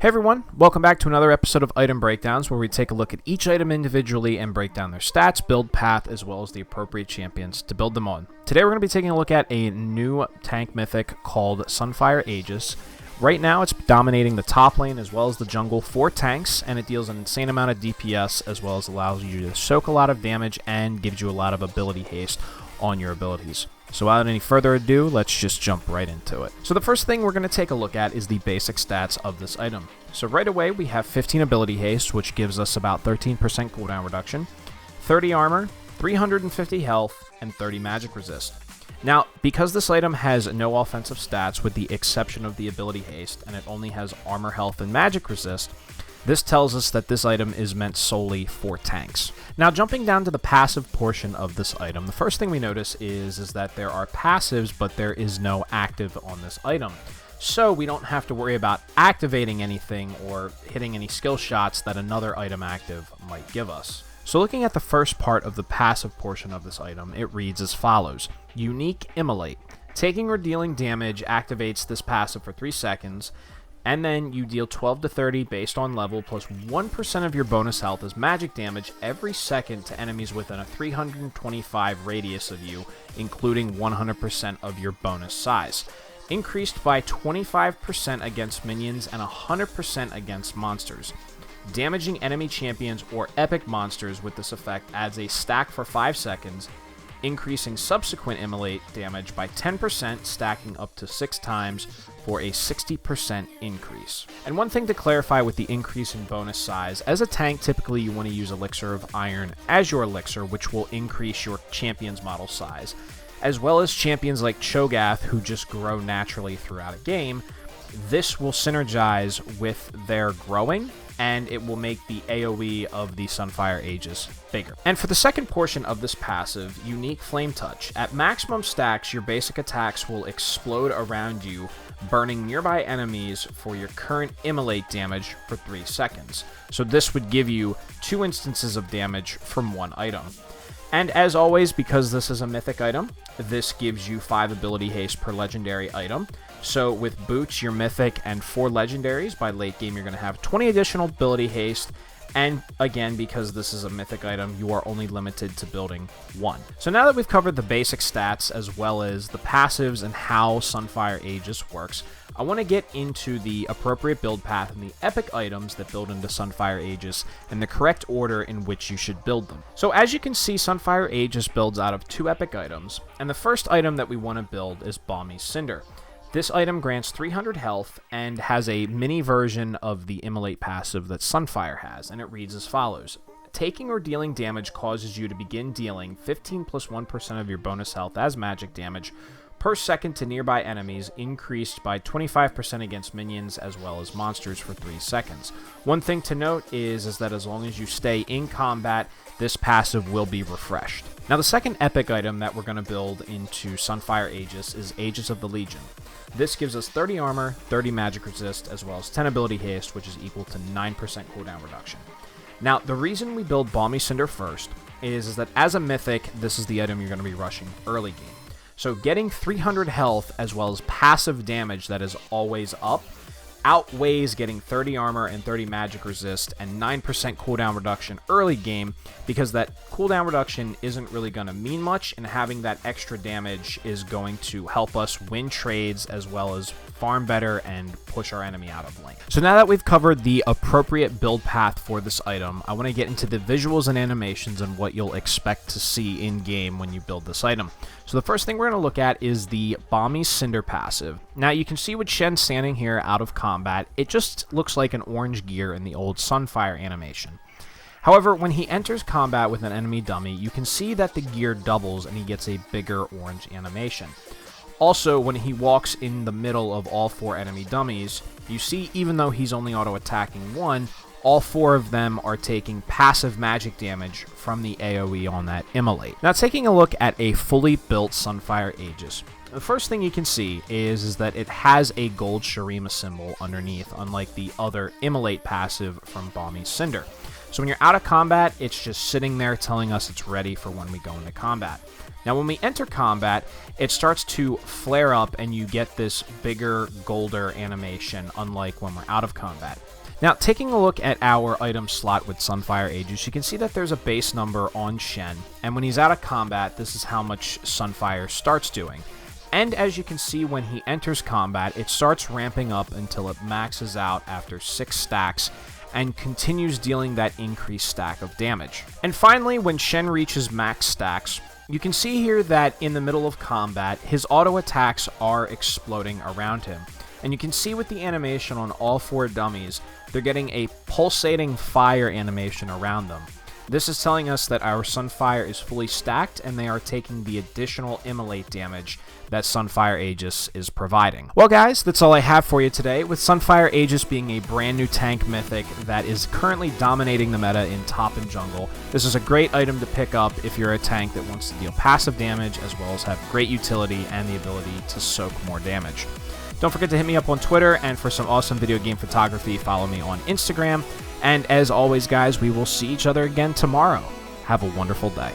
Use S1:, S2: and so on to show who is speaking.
S1: Hey everyone, welcome back to another episode of Item Breakdowns, where we take a look at each item individually and break down their stats, build path, as well as the appropriate champions to build them on. Today we're going to be taking a look at a new tank mythic called Sunfire Aegis. Right now it's dominating the top lane as well as the jungle for tanks, and it deals an insane amount of DPS as well as allows you to soak a lot of damage and gives you a lot of ability haste on your abilities. So without any further ado, let's just jump right into it. So the first thing we're going to take a look at is the basic stats of this item. So right away we have 15 ability haste, which gives us about 13% cooldown reduction, 30 armor, 350 health, and 30 magic resist. Now, because this item has no offensive stats with the exception of the ability haste, and it only has armor, health, and magic resist, this tells us that this item is meant solely for tanks. Now, jumping down to the passive portion of this item, the first thing we notice is that there are passives, but there is no active on this item. So we don't have to worry about activating anything or hitting any skill shots that another item active might give us. So looking at the first part of the passive portion of this item, it reads as follows. Unique Immolate. Taking or dealing damage activates this passive for 3 seconds, and then you deal 12 to 30 based on level, plus 1% of your bonus health as magic damage every second to enemies within a 325 radius of you, including 100% of your bonus size. Increased by 25% against minions and 100% against monsters. Damaging enemy champions or epic monsters with this effect adds a stack for 5 seconds, increasing subsequent Immolate damage by 10%, stacking up to 6 times for a 60% increase. And one thing to clarify with the increase in bonus size, as a tank typically you want to use Elixir of Iron as your elixir, which will increase your champion's model size, as well as champions like Cho'Gath who just grow naturally throughout a game. This will synergize with their growing, and it will make the AoE of the Sunfire Aegis bigger. And for the second portion of this passive, Unique Flame Touch. At maximum stacks, your basic attacks will explode around you, burning nearby enemies for your current Immolate damage for 3 seconds. So this would give you 2 instances of damage from one item. And as always, because this is a mythic item, this gives you 5 ability haste per legendary item. So with boots, your mythic, and 4 legendaries, by late game you're going to have 20 additional ability haste. And again, because this is a mythic item, you are only limited to building 1. So now that we've covered the basic stats as well as the passives and how Sunfire Aegis works, I want to get into the appropriate build path and the epic items that build into Sunfire Aegis and the correct order in which you should build them. So as you can see, Sunfire Aegis builds out of 2 epic items, and the first item that we want to build is Balmy Cinder. This item grants 300 health and has a mini version of the Immolate passive that Sunfire has, and it reads as follows. Taking or dealing damage causes you to begin dealing 15 plus 1% of your bonus health as magic damage per second to nearby enemies, increased by 25% against minions as well as monsters for 3 seconds. One thing to note is that as long as you stay in combat, this passive will be refreshed. Now the second epic item that we're going to build into Sunfire Aegis is Aegis of the Legion. This gives us 30 armor, 30 magic resist, as well as 10 ability haste, which is equal to 9% cooldown reduction. Now, the reason we build Balmy Cinder first is that as a mythic, this is the item you're going to be rushing early game. So getting 300 health as well as passive damage that is always up outweighs getting 30 armor and 30 magic resist and 9% cooldown reduction early game, because that cooldown reduction isn't really going to mean much, and having that extra damage is going to help us win trades as well as farm better and push our enemy out of lane. So now that we've covered the appropriate build path for this item, I want to get into the visuals and animations and what you'll expect to see in game when you build this item. So the first thing we're going to look at is the Balmy Cinder passive. Now you can see with Shen standing here out of combat, it just looks like an orange gear in the old Sunfire animation. However, when he enters combat with an enemy dummy, you can see that the gear doubles and he gets a bigger orange animation. Also, when he walks in the middle of all 4 enemy dummies, you see even though he's only auto-attacking 1, all 4 of them are taking passive magic damage from the AoE on that Immolate. Now taking a look at a fully built Sunfire Aegis, the first thing you can see is that it has a gold Shurima symbol underneath, unlike the other Immolate passive from Balmy Cinder. So when you're out of combat, it's just sitting there telling us it's ready for when we go into combat. Now when we enter combat, it starts to flare up and you get this bigger, golder animation, unlike when we're out of combat. Now, taking a look at our item slot with Sunfire Aegis, you can see that there's a base number on Shen, and when he's out of combat, this is how much Sunfire starts doing. And as you can see, when he enters combat, it starts ramping up until it maxes out after 6 stacks, and continues dealing that increased stack of damage. And finally, when Shen reaches max stacks, you can see here that in the middle of combat, his auto attacks are exploding around him. And you can see with the animation on all 4 dummies, they're getting a pulsating fire animation around them. This is telling us that our Sunfire is fully stacked and they are taking the additional immolate damage that Sunfire Aegis is providing. Well guys, that's all I have for you today, with Sunfire Aegis being a brand new tank mythic that is currently dominating the meta in top and jungle. This is a great item to pick up if you're a tank that wants to deal passive damage as well as have great utility and the ability to soak more damage. Don't forget to hit me up on Twitter, and for some awesome video game photography, follow me on Instagram. And as always, guys, we will see each other again tomorrow. Have a wonderful day.